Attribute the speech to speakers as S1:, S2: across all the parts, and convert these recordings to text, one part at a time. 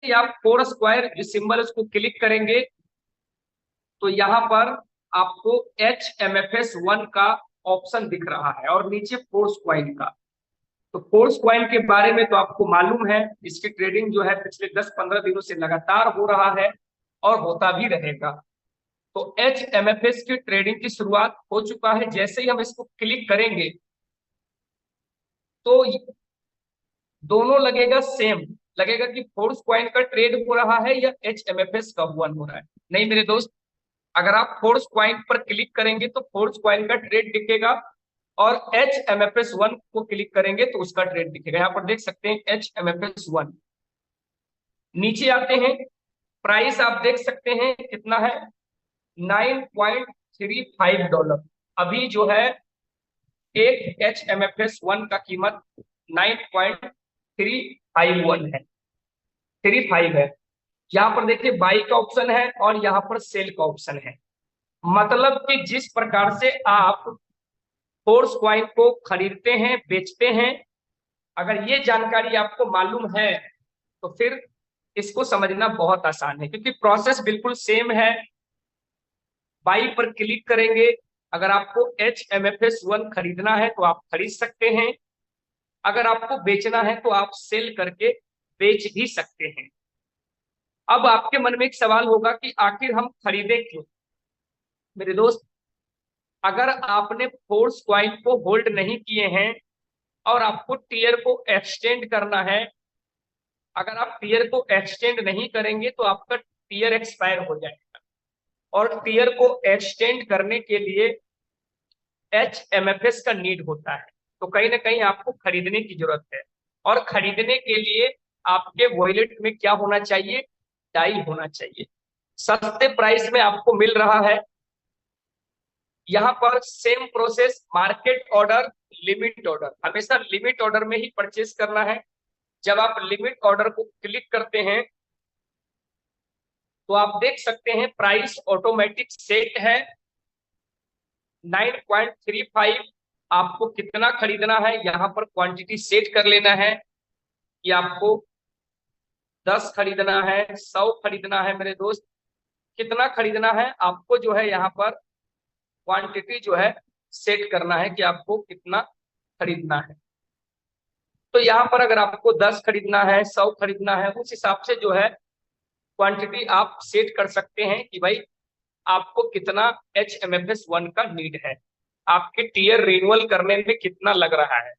S1: आप four square जो symbol उसको क्लिक करेंगे तो यहाँ पर आपको HMFS1 का ऑप्शन दिख रहा है और नीचे फोर्स क्वाइन का। तो फोर्स क्वाइन के बारे में तो आपको मालूम है, इसकी ट्रेडिंग जो है पिछले 10-15 दिनों से लगातार हो रहा है और होता भी रहेगा। तो HMFS की ट्रेडिंग की शुरुआत हो चुका है। जैसे ही हम इसको क्लिक करेंगे तो दोनों लगेगा सेम, लगेगा कि फोर्स क्वाइन का ट्रेड हो रहा है या HMFS का वन हो रहा है। नहीं मेरे दोस्त, अगर आप फोर्स क्वाइन पर क्लिक करेंगे तो फोर्स क्वाइन का ट्रेड दिखेगा और HMFS1 को क्लिक करेंगे तो उसका ट्रेड दिखेगा। यहाँ पर देख सकते हैं HMFS1। नीचे आते हैं, प्राइस आप देख सकते हैं कितना है, $9.35। अभी जो है एक HMFS1 का कीमत 9.351 है, 35 है। यहाँ पर देखिए बाई का ऑप्शन है और यहाँ पर सेल का ऑप्शन है। मतलब कि जिस प्रकार से आप फोर्स क्वाइन को खरीदते हैं बेचते हैं, अगर ये जानकारी आपको मालूम है तो फिर इसको समझना बहुत आसान है, क्योंकि प्रोसेस बिल्कुल सेम है। बाई पर क्लिक करेंगे, अगर आपको HMFS1 खरीदना है तो आप खरीद सकते हैं, अगर आपको बेचना है तो आप सेल करके बेच भी सकते हैं। अब आपके मन में एक सवाल होगा कि आखिर हम खरीदें क्यों। मेरे दोस्त, अगर आपने फोर्स क्वाइन को होल्ड नहीं किए हैं और आपको टीयर को एक्सटेंड करना है, अगर आप टीयर को एक्सटेंड नहीं करेंगे तो आपका टीयर एक्सपायर हो जाएगा और टीयर को एक्सटेंड करने के लिए HMFS का नीड होता है। तो कहीं ना कहीं आपको खरीदने की जरूरत है और खरीदने के लिए आपके वॉलेट में क्या होना चाहिए, डाई होना चाहिए। सस्ते प्राइस में आपको मिल रहा है। यहाँ पर same process, market order, limit order, हमेशा लिमिट ऑर्डर में ही परचेस करना है। जब आप लिमिट ऑर्डर को क्लिक करते हैं तो आप देख सकते हैं प्राइस ऑटोमेटिक सेट है 9.35। आपको कितना खरीदना है यहाँ पर क्वांटिटी सेट कर लेना है कि आपको 10 खरीदना है, 100 खरीदना है। मेरे दोस्त, कितना खरीदना है आपको जो है यहाँ पर क्वांटिटी जो है सेट करना है कि आपको कितना खरीदना है। तो यहाँ पर अगर आपको 10 खरीदना है, 100 खरीदना है, उस हिसाब से जो है क्वांटिटी आप सेट कर सकते हैं कि भाई आपको कितना HMFS1 का नीड है, आपके टीयर रिन्यूअल करने में कितना लग रहा है।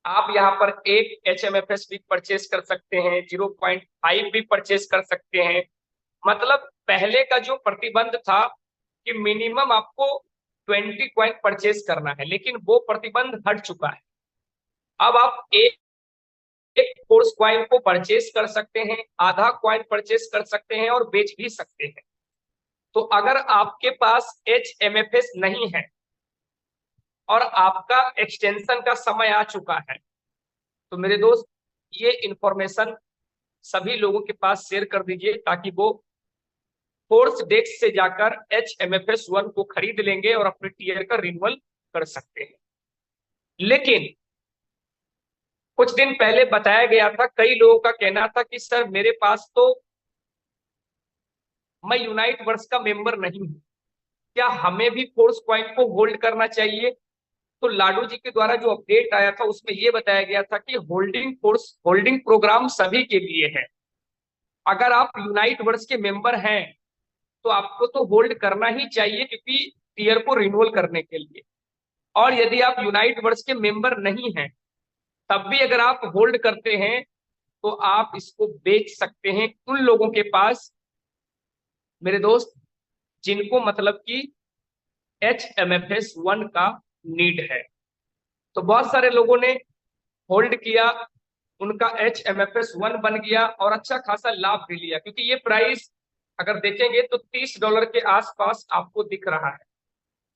S1: आप यहाँ पर एक HMFS भी परचेस कर सकते हैं, 0.5 भी परचेस कर सकते हैं। मतलब पहले का जो प्रतिबंध था कि मिनिमम आपको 20 क्वाइन परचेस करना है, लेकिन वो प्रतिबंध हट चुका है। अब आप एक फोर्स क्वाइन को परचेस कर सकते हैं, आधा क्वाइन परचेस कर सकते हैं और बेच भी सकते हैं। तो अगर आपके पास HMFS नहीं है और आपका एक्सटेंशन का समय आ चुका है तो मेरे दोस्त ये इंफॉर्मेशन सभी लोगों के पास शेयर कर दीजिए ताकि वो फोर्स डेस्क से जाकर HMFS1 को खरीद लेंगे और अपने टीयर का रिन्यूअल कर सकते हैं। लेकिन कुछ दिन पहले बताया गया था, कई लोगों का कहना था कि सर मेरे पास तो, मैं यूनाइट वर्स का मेंबर नहीं हूं, क्या हमें भी फोर्स क्वाइन को होल्ड करना चाहिए। तो लाडू जी के द्वारा जो अपडेट आया था उसमें यह बताया गया था कि होल्डिंग प्रोग्राम सभी के लिए है। अगर आप यूनाइट वर्स के मेंबर हैं तो आपको तो होल्ड करना ही चाहिए, क्योंकि टीयर को रिन्यूअल करने के लिए। और यदि आप यूनाइट वर्स के मेंबर नहीं हैं तब भी अगर आप होल्ड करते हैं तो आप इसको बेच सकते हैं उन लोगों के पास, मेरे दोस्त, जिनको मतलब कि HMFS1 का नीड है। तो बहुत सारे लोगों ने होल्ड किया, उनका HMFS1 बन गया और अच्छा खासा लाभ भी लिया, क्योंकि ये प्राइस अगर देखेंगे तो $30 के आसपास आपको दिख रहा है।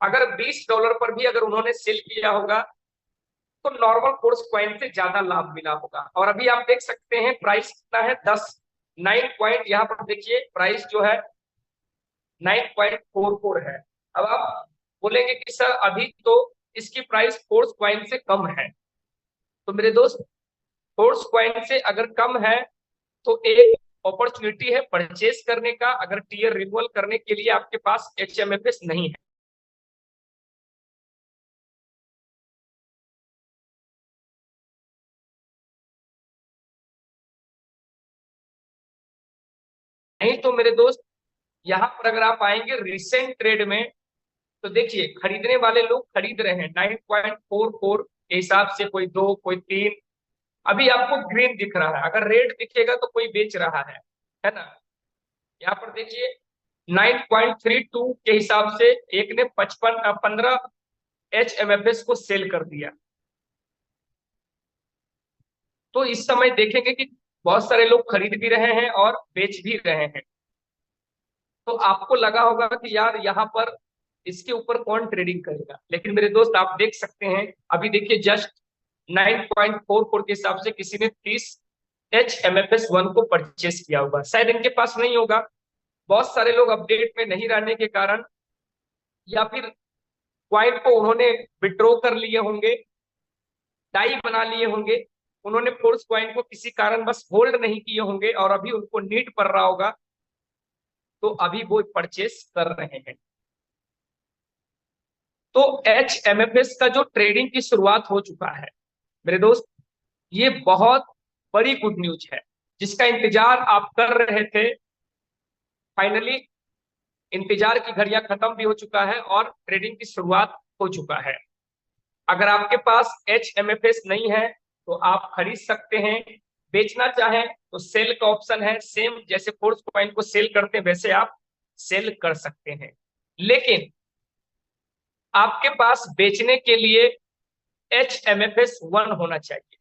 S1: अगर $20 पर भी अगर उन्होंने सेल किया होगा तो नॉर्मल फोर्स क्वाइन से ज्यादा लाभ मिला होगा। और अभी आप देख सकते हैं प्राइस कितना है, 9 पॉइंट, यहाँ पर देखिए प्राइस जो है 9.44 है। अब आप बोलेंगे कि सर अभी तो इसकी प्राइस फोर्स क्वाइन से कम है। तो मेरे दोस्त, फोर्स क्वाइन से अगर कम है तो एक अपॉर्चुनिटी है परचेस करने का, अगर टीयर रिन्यूअल करने के लिए आपके पास HMFS नहीं है। नहीं तो मेरे दोस्त यहाँ पर अगर आप आएंगे रिसेंट ट्रेड में, तो देखिए खरीदने वाले लोग खरीद रहे हैं 9.44 के हिसाब से, कोई 2 कोई 3। अभी आपको ग्रीन दिख रहा है, अगर रेड दिखेगा तो कोई बेच रहा है ना। यहाँ पर देखिए 9.32 के हिसाब से एक ने 15 HMFS को सेल कर दिया। तो इस समय देखेंगे कि बहुत सारे लोग खरीद भी रहे हैं और बेच भी रहे हैं। तो आपको लगा होगा कि यार यहाँ पर इसके ऊपर कौन ट्रेडिंग करेगा, लेकिन मेरे दोस्त आप देख सकते हैं अभी देखिए जस्ट 9.44 के हिसाब से किसी ने 30 HMFS1 को परचेस किया होगा। शायद इनके पास नहीं होगा, बहुत सारे लोग अपडेट में नहीं रहने के कारण, या फिर क्वाइट को उन्होंने विड्रॉ कर लिए होंगे, टाई बना लिए होंगे, उन्होंने फोर्स क्वाइन को किसी कारण बस होल्ड नहीं किए होंगे और अभी उनको नीड पड़ रहा होगा, तो अभी वो परचेस कर रहे हैं। तो HMFS का जो ट्रेडिंग की शुरुआत हो चुका है मेरे दोस्त, ये बहुत बड़ी गुड न्यूज है जिसका इंतजार आप कर रहे थे। फाइनली इंतजार की घड़ियां खत्म भी हो चुका है और ट्रेडिंग की शुरुआत हो चुका है। अगर आपके पास HMFS नहीं है तो आप खरीद सकते हैं, बेचना चाहें तो सेल का ऑप्शन है, सेम जैसे फोर्स कॉइन को सेल करते हैं वैसे आप सेल कर सकते हैं। लेकिन आपके पास बेचने के लिए HMFS1 होना चाहिए।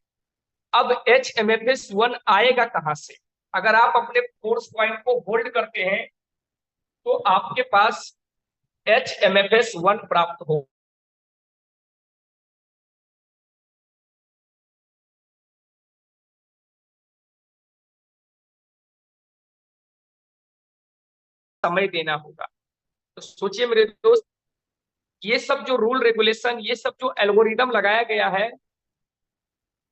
S1: अब HMFS1 आएगा कहां से? अगर आप अपने फोर्स कॉइन को होल्ड करते हैं तो आपके पास HMFS1 प्राप्त हो। समय देना होगा। तो सोचिए मेरे दोस्त, ये सब जो रूल रेगुलेशन, ये सब जो एल्गोरिदम लगाया गया है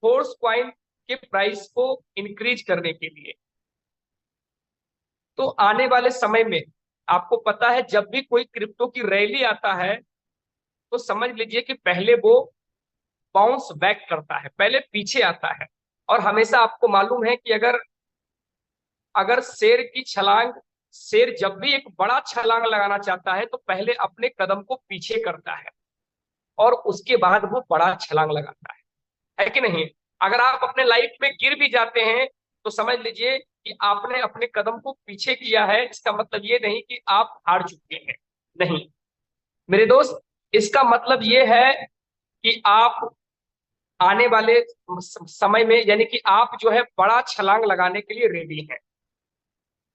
S1: फोर्स क्वाइन के प्राइस को इंक्रीज करने के लिए, तो आने वाले समय में आपको पता है जब भी कोई क्रिप्टो की रैली आता है तो समझ लीजिए कि पहले वो बाउंस बैक करता है, पहले पीछे आता है। और हमेशा आपको मालूम है कि अगर अगर शेर की छलांग, शेर जब भी एक बड़ा छलांग लगाना चाहता है तो पहले अपने कदम को पीछे करता है और उसके बाद वो बड़ा छलांग लगाता है कि नहीं? अगर आप अपने लाइफ में गिर भी जाते हैं तो समझ लीजिए कि आपने अपने कदम को पीछे किया है, इसका मतलब ये नहीं कि आप हार चुके हैं, नहीं मेरे दोस्त। इसका मतलब ये है कि आप आने वाले समय में, यानी कि आप जो है बड़ा छलांग लगाने के लिए रेडी हैं।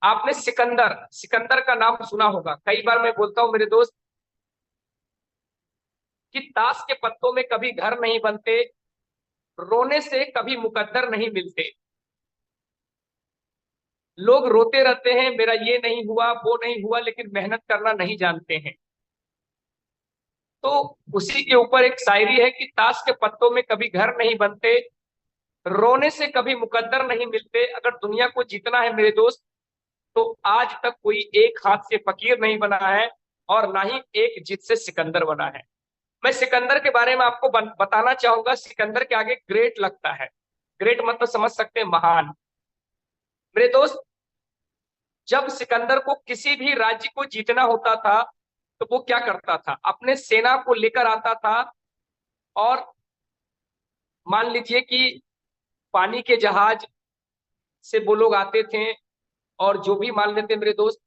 S1: आपने सिकंदर सिकंदर का नाम सुना होगा, कई बार मैं बोलता हूं मेरे दोस्त कि ताश के पत्तों में कभी घर नहीं बनते, रोने से कभी मुकद्दर नहीं मिलते। लोग रोते रहते हैं मेरा ये नहीं हुआ वो नहीं हुआ, लेकिन मेहनत करना नहीं जानते हैं। तो उसी के ऊपर एक शायरी है कि ताश के पत्तों में कभी घर नहीं बनते, रोने से कभी मुकद्दर नहीं मिलते। अगर दुनिया को जीतना है मेरे दोस्त तो आज तक कोई एक हाथ से फकीर नहीं बना है और ना ही एक जीत से सिकंदर बना है। मैं सिकंदर के बारे में आपको बताना चाहूंगा, सिकंदर के आगे ग्रेट लगता है। ग्रेट मतलब समझ सकते हैं, महान। मेरे दोस्त जब सिकंदर को किसी भी राज्य को जीतना होता था तो वो क्या करता था, अपने सेना को लेकर आता था और मान लीजिए कि पानी के जहाज से वो लोग आते थे और जो भी मान लेते मेरे दोस्त,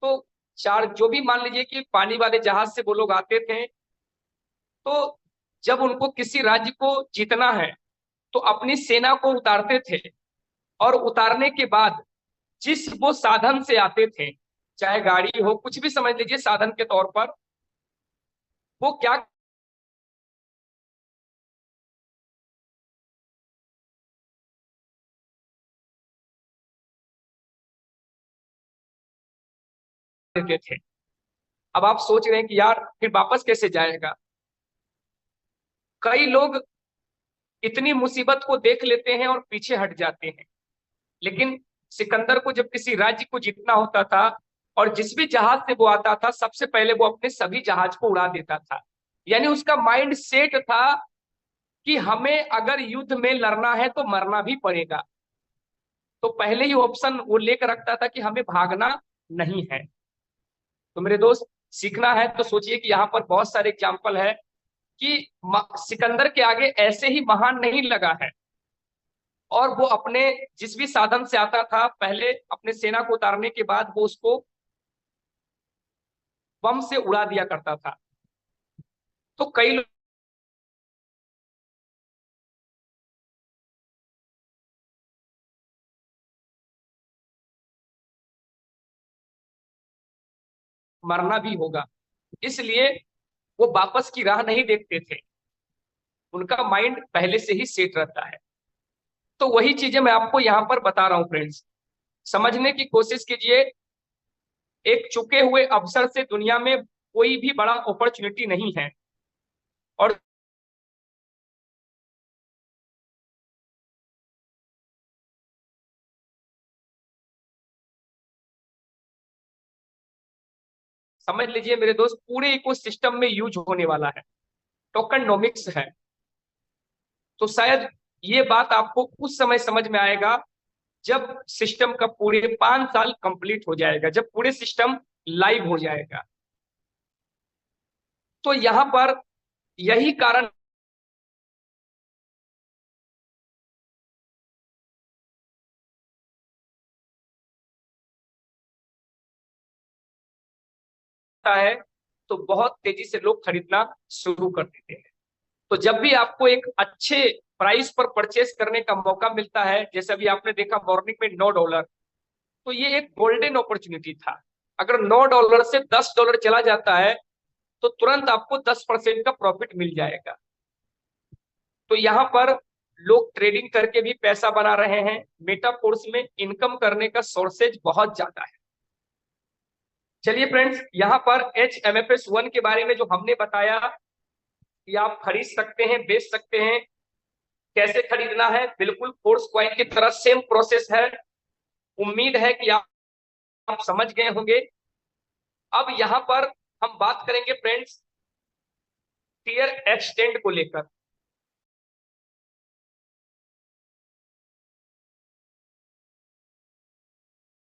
S1: तो चार जो भी मान लीजिए कि पानी वाले जहाज से वो लोग आते थे, तो जब उनको किसी राज्य को जीतना है तो अपनी सेना को उतारते थे और उतारने के बाद जिस वो साधन से आते थे, चाहे गाड़ी हो कुछ भी समझ लीजिए साधन के तौर पर, वो क्या देते थे। अब आप सोच रहे हैं कि यार फिर वापस कैसे जाएगा? कई लोग इतनी मुसीबत को देख लेते हैं और पीछे हट जाते हैं। लेकिन सिकंदर को जब किसी राज्य को जीतना होता था और जिस भी जहाज से वो आता था सबसे पहले वो अपने सभी जहाज को उड़ा देता था। यानी उसका माइंड सेट था कि हमें अगर युद्ध में लड़ना है तो मरना भी पड़ेगा। तो पहले ही ऑप्शन वो लेकर रखता था कि हमें भागना नहीं है। तो मेरे दोस्त, सीखना है तो सोचिए कि यहाँ पर बहुत सारे एग्जाम्पल है कि सिकंदर के आगे ऐसे ही महान नहीं लगा है, और वो अपने जिस भी साधन से आता था पहले अपने सेना को उतारने के बाद वो उसको बम से उड़ा दिया करता था। तो कई लोग मरना भी होगा, इसलिए वो वापस की राह नहीं देखते थे, उनका माइंड पहले से ही सेट रहता है। तो वही चीजें मैं आपको यहाँ पर बता रहा हूँ फ्रेंड्स, समझने की कोशिश कीजिए। एक चुके हुए अवसर से दुनिया में कोई भी बड़ा अपॉर्चुनिटी नहीं है। और समझ लीजिए मेरे दोस्त, पूरे इकोसिस्टम में यूज होने वाला है, टोकनोमिक्स है। तो शायद ये बात आपको उस समय समझ में आएगा जब सिस्टम का पूरे 5 साल कंप्लीट हो जाएगा, जब पूरे सिस्टम लाइव हो जाएगा। तो यहां पर यही कारण है, तो बहुत तेजी से लोग खरीदना शुरू कर देते हैं। तो जब भी आपको एक अच्छे प्राइस पर परचेस करने का मौका मिलता है, जैसे अभी आपने देखा मॉर्निंग में $9, तो ये एक गोल्डन अपॉर्चुनिटी था। अगर $9 से $10 चला जाता है तो तुरंत आपको 10% का प्रॉफिट मिल जाएगा। तो यहाँ पर लोग ट्रेडिंग करके भी पैसा बना रहे हैं। मेटाफोर्स में इनकम करने का सोर्सेज बहुत ज्यादा है। चलिए फ्रेंड्स, यहाँ पर HMFS 1 के बारे में जो हमने बताया कि आप खरीद सकते हैं, बेच सकते हैं। कैसे खरीदना है, बिल्कुल फोर्स क्वाइन की तरह सेम प्रोसेस है। उम्मीद है कि आप समझ गए होंगे। अब यहाँ पर हम बात करेंगे फ्रेंड्स टियर एक्सटेंड को लेकर।